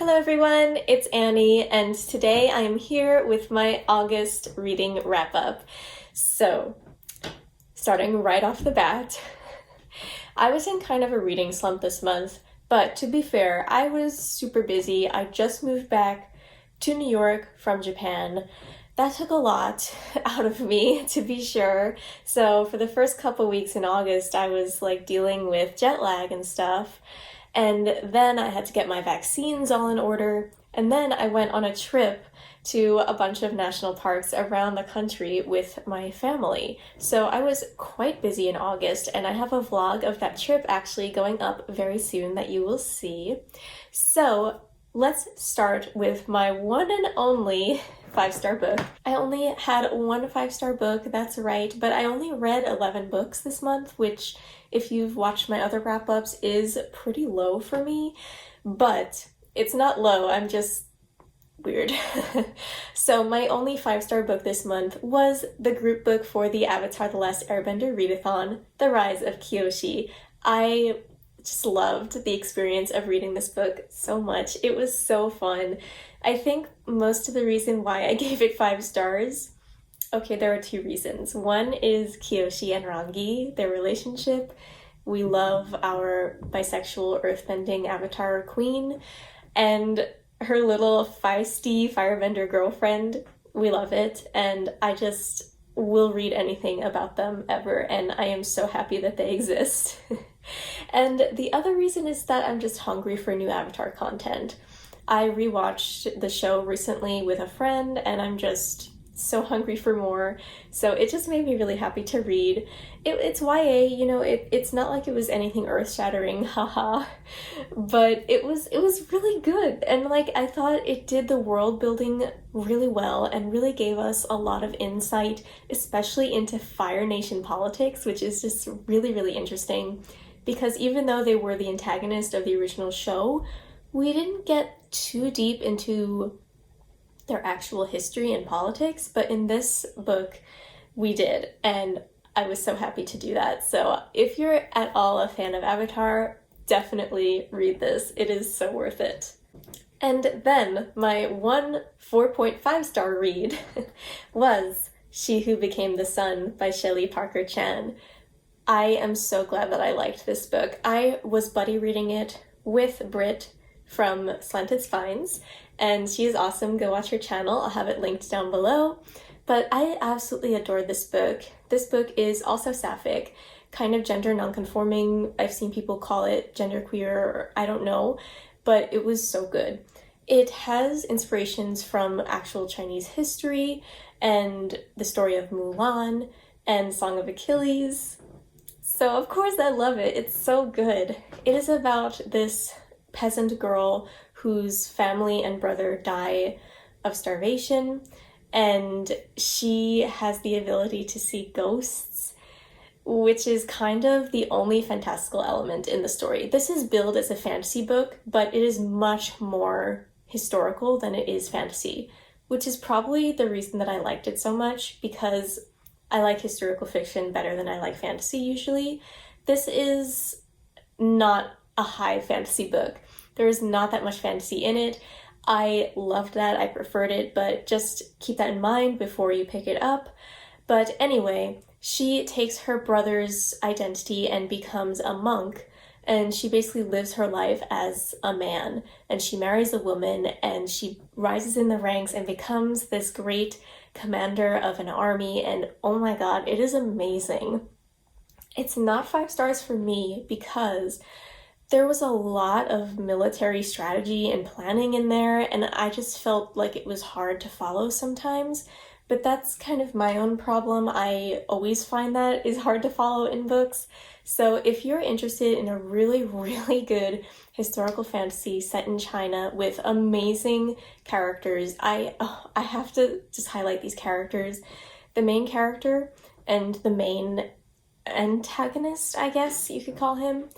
Hello everyone, it's Annie, and today I am here with my August reading wrap-up. So, starting right off the bat, I was in kind of a reading slump this month, but to be fair, I was super busy. I just moved back to New York from Japan. That took a lot out of me, to be sure. So for the first couple weeks in August, I was dealing with jet lag and stuff. And then I had to get my vaccines all in order. And then I went on a trip to a bunch of national parks around the country with my family. So I was quite busy in August, and I have a vlog of that trip actually going up very soon that you will see. So let's start with my one and only 5-star book. I only had one 5-star book, that's right, but I only read 11 books this month, which, if you've watched my other wrap-ups, is pretty low for me. But it's not low, I'm just weird. So my only 5-star book this month was the group book for the Avatar: The Last Airbender Readathon, The Rise of Kyoshi. I just loved the experience of reading this book so much. It was so fun. I think most of the reason why I gave it 5 stars, okay, there are 2 reasons. One is Kyoshi and Rangi, their relationship. We love our bisexual earthbending avatar queen, and her little feisty firebender girlfriend. We love it, and I just will read anything about them ever, and I am so happy that they exist. And the other reason is that I'm just hungry for new Avatar content. I rewatched the show recently with a friend, and I'm just so hungry for more, so it just made me really happy to read. It's YA, you know, it's not like it was anything earth-shattering, haha, but it was really good, and I thought it did the world building really well and really gave us a lot of insight, especially into Fire Nation politics, which is just really, really interesting, because even though they were the antagonist of the original show, we didn't get too deep into their actual history and politics, but in this book we did, and I was so happy to do that. So if you're at all a fan of Avatar, definitely read this. It is so worth it. And then my one 4.5-star read was She Who Became the Sun by Shelley Parker Chan. I am so glad that I liked this book. I was buddy reading it with Britt from Slanted Spines, and she is awesome. Go watch her channel. I'll have it linked down below. But I absolutely adored this book. This book is also sapphic, kind of gender nonconforming. I've seen people call it genderqueer, or I don't know, but it was so good. It has inspirations from actual Chinese history and the story of Mulan and Song of Achilles. So of course I love it. It's so good. It is about this peasant girl whose family and brother die of starvation, and she has the ability to see ghosts, which is kind of the only fantastical element in the story. This is billed as a fantasy book, but it is much more historical than it is fantasy, which is probably the reason that I liked it so much, because I like historical fiction better than I like fantasy usually. This is not a high fantasy book. There is not that much fantasy in it. I loved that, I preferred it, but just keep that in mind before you pick it up. But anyway, she takes her brother's identity and becomes a monk, and she basically lives her life as a man, and she marries a woman, and she rises in the ranks and becomes this great commander of an army, and oh my god, it is amazing. It's not 5 stars for me because there was a lot of military strategy and planning in there, and I just felt like it was hard to follow sometimes, but that's kind of my own problem. I always find that is hard to follow in books. So if you're interested in a really, really good historical fantasy set in China with amazing characters, I have to just highlight these characters. The main character and the main antagonist, I guess you could call him,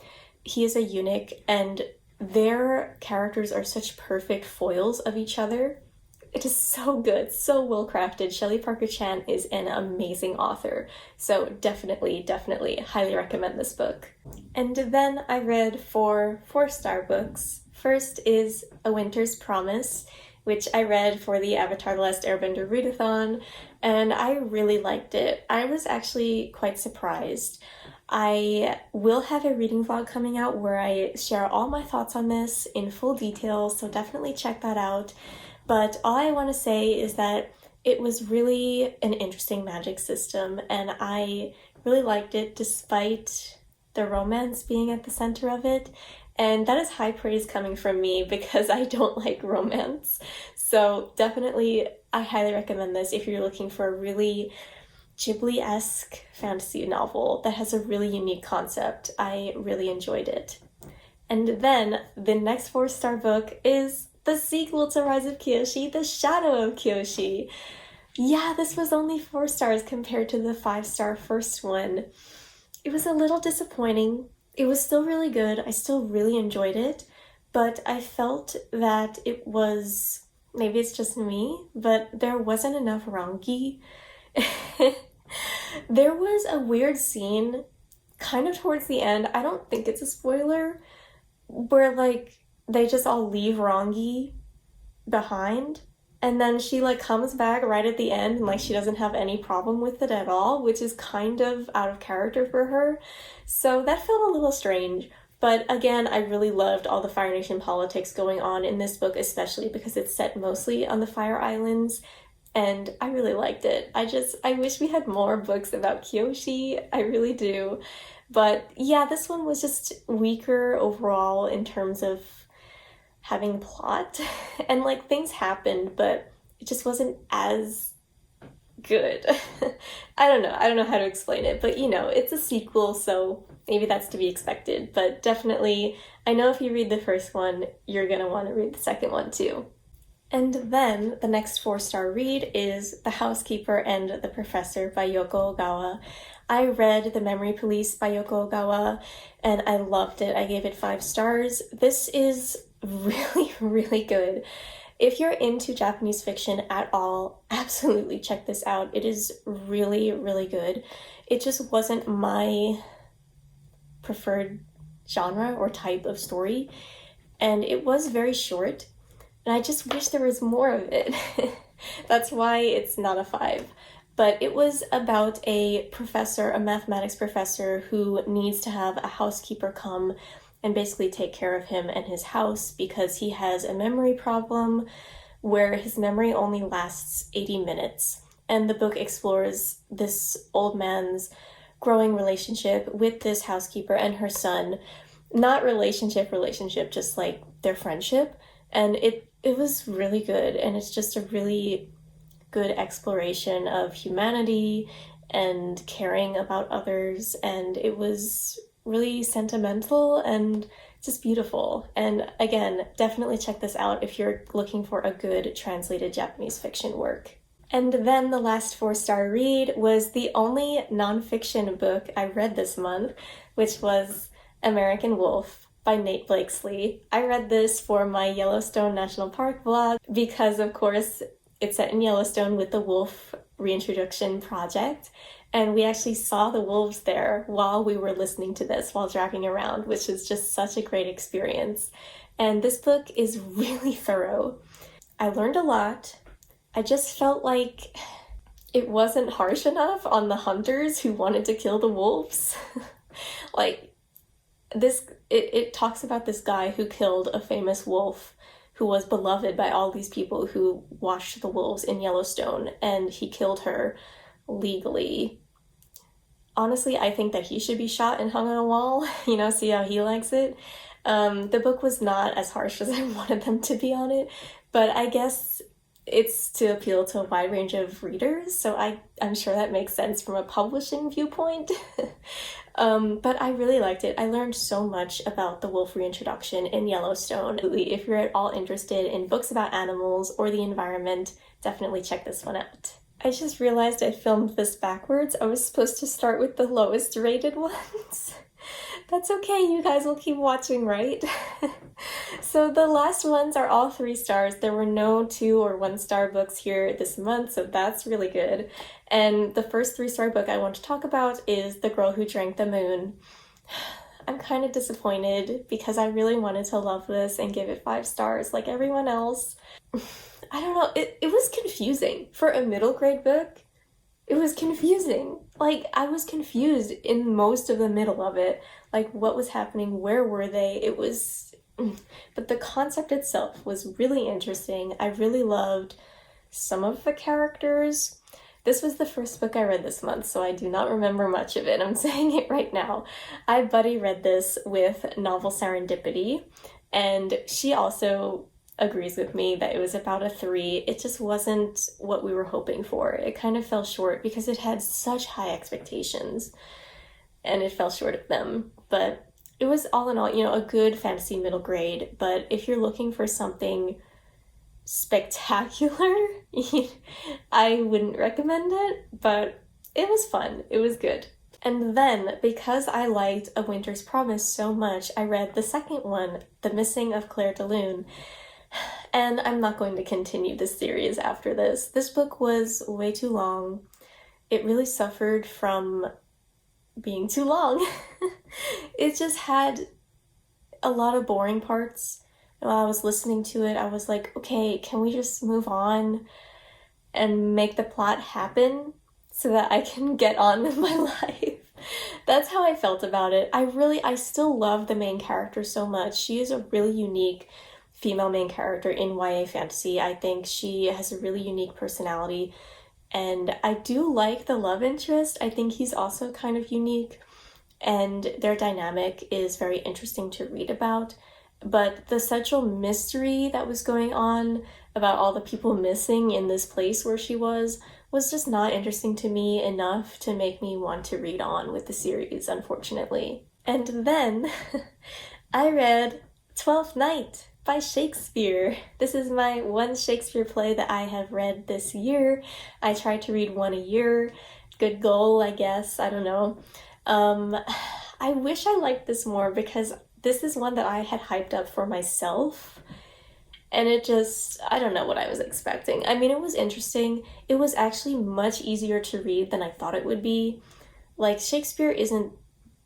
he is a eunuch, and their characters are such perfect foils of each other. It is so good, so well crafted. Shelley Parker Chan is an amazing author, so definitely highly recommend this book. And then I read 4 4-star books First is A Winter's Promise, which I read for the Avatar: The Last Airbender Readathon, and I really liked it. I was actually quite surprised. I will have a reading vlog coming out where I share all my thoughts on this in full detail, so definitely check that out. But all I want to say is that it was really an interesting magic system, and I really liked it despite the romance being at the center of it. And that is high praise coming from me because I don't like romance. So definitely, I highly recommend this if you're looking for a really Ghibli-esque fantasy novel that has a really unique concept. I really enjoyed it. And then the next 4-star book is the sequel to Rise of Kyoshi, The Shadow of Kyoshi. Yeah, this was only 4 stars compared to the 5-star first one. It was a little disappointing. It was still really good. I still really enjoyed it, but I felt that it was, maybe it's just me, but there wasn't enough Rangi. There was a weird scene kind of towards the end, I don't think it's a spoiler, where like they just all leave Rangi behind, and then she like comes back right at the end and like she doesn't have any problem with it at all, which is kind of out of character for her. So that felt a little strange. But again, I really loved all the Fire Nation politics going on in this book, especially because it's set mostly on the Fire Islands, and I really liked it. I wish we had more books about Kyoshi, I really do. But yeah, this one was just weaker overall in terms of having plot, and like things happened, but it just wasn't as good. I don't know how to explain it, but you know, it's a sequel, so maybe that's to be expected. But definitely, I know if you read the first one, you're gonna want to read the second one too. And then the next 4-star read is The Housekeeper and the Professor by Yoko Ogawa. I read The Memory Police by Yoko Ogawa, and I loved it. I gave it 5 stars. This is really, really good. If you're into Japanese fiction at all, absolutely check this out. It is really, really good. It just wasn't my preferred genre or type of story, and it was very short, and I just wish there was more of it. That's why it's not a 5. But it was about a professor, a mathematics professor, who needs to have a housekeeper come and basically take care of him and his house because he has a memory problem where his memory only lasts 80 minutes. And the book explores this old man's growing relationship with this housekeeper and her son. Not relationship, just like their friendship. And it was really good, and it's just a really good exploration of humanity and caring about others, and it was really sentimental and just beautiful. And again, definitely check this out if you're looking for a good translated Japanese fiction work. And then the last 4-star read was the only nonfiction book I read this month, which was American Wolf by Nate Blakesley. I read this for my Yellowstone National Park vlog because, of course, it's set in Yellowstone with the wolf reintroduction project, and we actually saw the wolves there while we were listening to this while driving around, which is just such a great experience. And this book is really thorough. I learned a lot. I just felt like it wasn't harsh enough on the hunters who wanted to kill the wolves. Like, it talks about this guy who killed a famous wolf who was beloved by all these people who watched the wolves in Yellowstone, and he killed her legally. Honestly, I think that he should be shot and hung on a wall, see how he likes it. The book was not as harsh as I wanted them to be on it, but I guess it's to appeal to a wide range of readers, so I'm sure that makes sense from a publishing viewpoint. But I really liked it. I learned so much about the wolf reintroduction in Yellowstone. If you're at all interested in books about animals or the environment, definitely check this one out. I just realized I filmed this backwards. I was supposed to start with the lowest rated ones. That's okay, you guys will keep watching, right? So the last ones are all 3 stars. There were no 2 or 1-star books here this month, so that's really good. And the first 3-star book I want to talk about is The Girl Who Drank the Moon. I'm kind of disappointed because I really wanted to love this and give it 5 stars like everyone else. I don't know, it was confusing. For a middle grade book, it was confusing. Like, I was confused in most of the middle of it. Like, what was happening? Where were they? It was... But the concept itself was really interesting. I really loved some of the characters. This was the first book I read this month, so I do not remember much of it. I'm saying it right now. I buddy read this with Novel Serendipity, and she also agrees with me that it was about a 3. It just wasn't what we were hoping for. It kind of fell short because it had such high expectations, and it fell short of them. But it was all in all, you know, a good fantasy middle grade. But if you're looking for something spectacular, I wouldn't recommend it, but it was fun. It was good. And then, because I liked A Winter's Promise so much, I read the second one, The Missing of Claire de Lune. And I'm not going to continue this series after this. This book was way too long. It really suffered from being too long. It just had a lot of boring parts. While I was listening to it, I was like, okay, can we just move on and make the plot happen so that I can get on with my life? That's how I felt about it. I still love the main character so much. She is a really unique female main character in YA fantasy. I think she has a really unique personality, and I do like the love interest. I think he's also kind of unique, and their dynamic is very interesting to read about. But the central mystery that was going on about all the people missing in this place where she was just not interesting to me enough to make me want to read on with the series, unfortunately. And then I read Twelfth Night by Shakespeare. This is my one Shakespeare play that I have read this year. I try to read one a year. Good goal, I guess. I don't know. I wish I liked this more because this is one that I had hyped up for myself, and it just, I don't know what I was expecting. I mean, it was interesting. It was actually much easier to read than I thought it would be. Like, Shakespeare isn't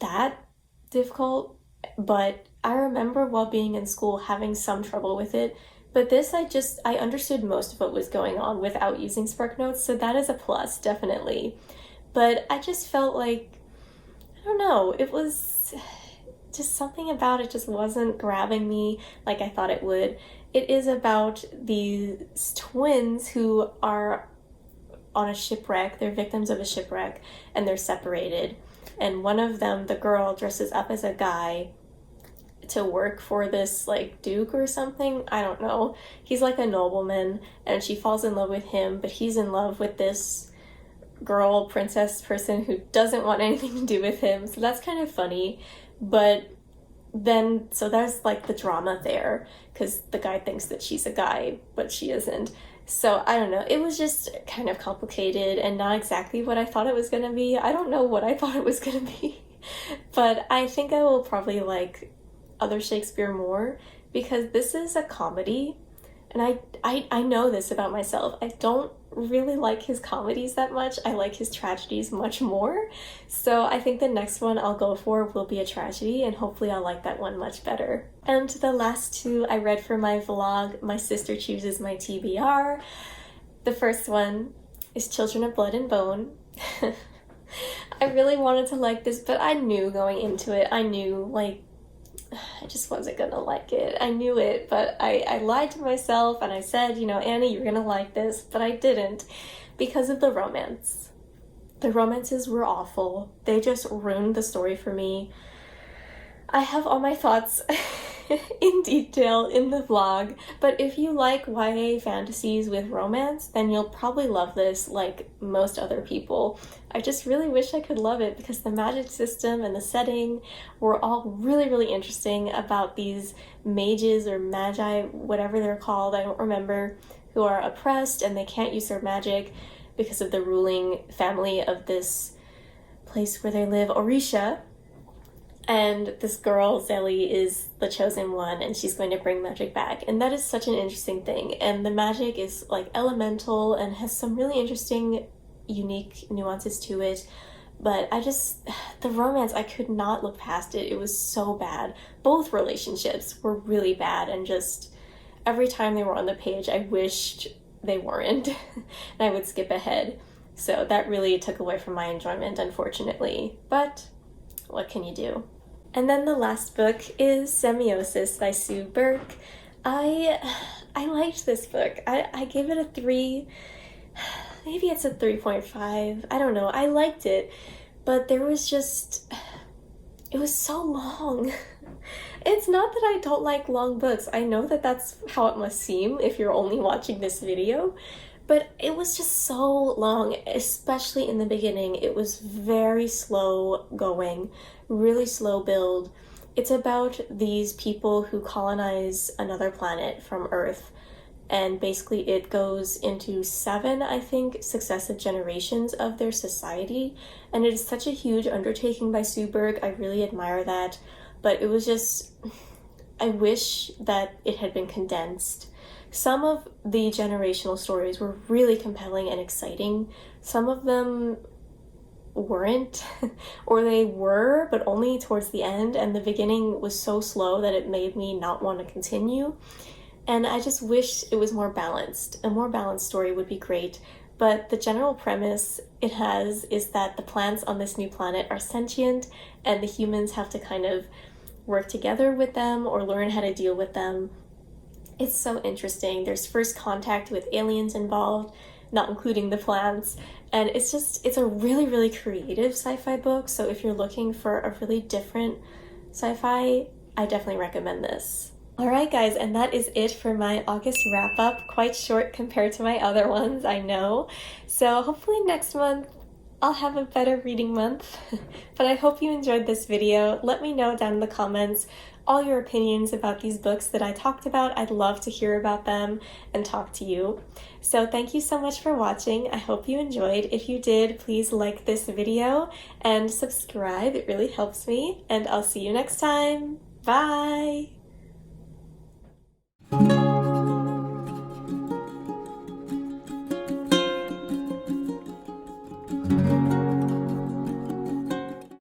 that difficult, but I remember while being in school having some trouble with it. But this, I understood most of what was going on without using SparkNotes, so that is a plus, definitely. But I just felt like, I don't know, it was just something about it just wasn't grabbing me like I thought it would. It is about these twins who are on a shipwreck. They're victims of a shipwreck, and they're separated. And one of them, the girl, dresses up as a guy to work for this, like, duke or something. I don't know. He's like a nobleman, and she falls in love with him, but he's in love with this girl, princess person who doesn't want anything to do with him. So that's kind of funny. But then, so there's like the drama there, because the guy thinks that she's a guy, but she isn't. So I don't know. It was just kind of complicated and not exactly what I thought it was going to be. I don't know what I thought it was going to be. But I think I will probably like other Shakespeare more, because this is a comedy. And I know this about myself. I don't really like his comedies that much. I like his tragedies much more. So I think the next one I'll go for will be a tragedy, and hopefully I'll like that one much better. And the last two I read for my vlog, My Sister Chooses My TBR. The first one is Children of Blood and Bone. I really wanted to like this, but I knew going into it, I knew, like, I just wasn't gonna like it. I knew it, but I lied to myself and I said, you know, Annie, you're gonna like this, but I didn't, because of the romance. The romances were awful. They just ruined the story for me. I have all my thoughts in detail in the vlog, but if you like YA fantasies with romance, then you'll probably love this like most other people. I just really wish I could love it, because the magic system and the setting were all really, really interesting about these mages or magi, whatever they're called, I don't remember, who are oppressed and they can't use their magic because of the ruling family of this place where they live, Orisha. And this girl, Zelly, is the chosen one, and she's going to bring magic back. And that is such an interesting thing. And the magic is like elemental and has some really interesting, unique nuances to it. But the romance, I could not look past it. It was so bad. Both relationships were really bad, and just every time they were on the page, I wished they weren't, and I would skip ahead. So that really took away from my enjoyment, unfortunately. But what can you do? And then the last book is Semiosis by Sue Burke. I liked this book. I gave it a 3. Maybe it's a 3.5. I don't know. I liked it, but it was so long. It's not that I don't like long books. I know that that's how it must seem if you're only watching this video, but it was just so long, especially in the beginning. It was very slow going, really slow build. It's about these people who colonize another planet from Earth, and basically it goes into 7, I think, successive generations of their society, and it is such a huge undertaking by Sue Burke. I really admire that, but it was just, I wish that it had been condensed. Some of the generational stories were really compelling and exciting. Some of them weren't, or they were, but only towards the end, and the beginning was so slow that it made me not want to continue. And I just wish it was more balanced. A more balanced story would be great. But the general premise it has is that the plants on this new planet are sentient, and the humans have to kind of work together with them or learn how to deal with them. It's so interesting. There's first contact with aliens involved, not including the plants. And it's a really, really creative sci-fi book. So if you're looking for a really different sci-fi, I definitely recommend this. Alright guys, and that is it for my August wrap-up. Quite short compared to my other ones, I know. So hopefully next month I'll have a better reading month. But I hope you enjoyed this video. Let me know down in the comments all your opinions about these books that I talked about. I'd love to hear about them and talk to you. So thank you so much for watching. I hope you enjoyed. If you did, please like this video and subscribe. It really helps me. And I'll see you next time. Bye! Thank you.